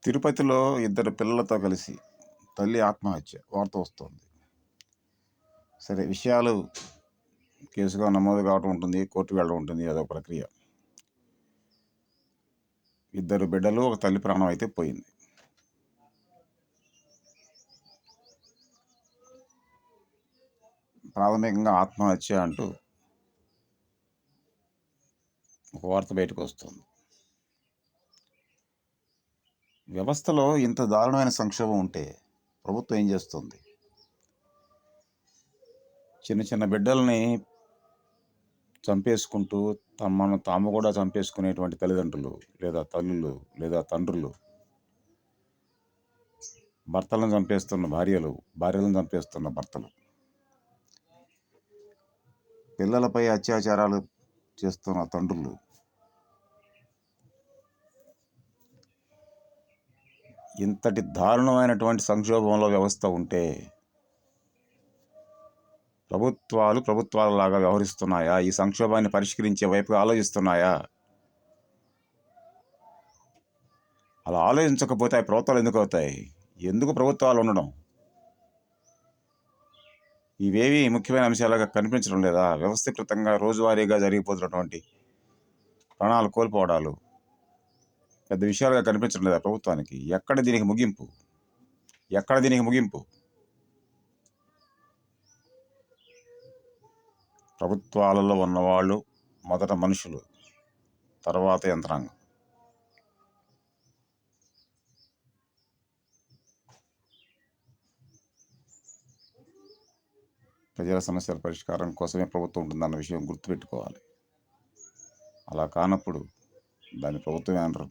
తిరుపతిలో ఇద్దరు పిల్లలతో కలిసి తల్లి ఆత్మహత్య వార్త వస్తుంది. సరే, విషయాలు కేసుగా నమోదు కావడం ఉంటుంది, కోర్టుకు వెళ్ళడం ఉంటుంది, అదొక ప్రక్రియ. ఇద్దరు బిడ్డలు, ఒక తల్లి ప్రాణం అయితే పోయింది. ప్రాథమికంగా ఆత్మహత్య అంటూ ఒక వార్త బయటకు వస్తుంది. వ్యవస్థలో ఇంత దారుణమైన సంక్షోభం ఉంటే ప్రభుత్వం ఏం చేస్తుంది? చిన్న చిన్న బిడ్డల్ని చంపేసుకుంటూ తమను తాము కూడా చంపేసుకునేటువంటి తల్లిదండ్రులు లేదా తల్లులు లేదా తండ్రులు, భర్తలను చంపేస్తున్న భార్యలు, భార్యలను చంపేస్తున్న భర్తలు, పిల్లలపై అత్యాచారాలు చేస్తున్న తండ్రులు, ఇంతటి దారుణమైనటువంటి సంక్షోభంలో వ్యవస్థ ఉంటే ప్రభుత్వాలలాగా వ్యవహరిస్తున్నాయా? ఈ సంక్షోభాన్ని పరిష్కరించే వైపుగా ఆలోచిస్తున్నాయా? అలా ఆలోచించకపోతే ఆ ప్రభుత్వాలు ఎందుకు అవుతాయి? ఎందుకు ప్రభుత్వాలు ఉండడం? ఇవేవి ముఖ్యమైన అంశాలుగా కనిపించడం లేదా? వ్యవస్థీకృతంగా రోజువారీగా జరిగిపోతున్నటువంటి ప్రాణాలు కోల్పోవడాలు పెద్ద విషయాలుగా కనిపించడం లేదా ప్రభుత్వానికి? ఎక్కడ దీనికి ముగింపు? ప్రభుత్వాలలో ఉన్నవాళ్ళు మొదట మనుషులు, తర్వాత యంత్రాంగం. ప్రజల సమస్యల పరిష్కారం కోసమే ప్రభుత్వం ఉంటుందన్న విషయం గుర్తుపెట్టుకోవాలి. అలా కానప్పుడు దాన్ని ప్రభుత్వమే అనరు.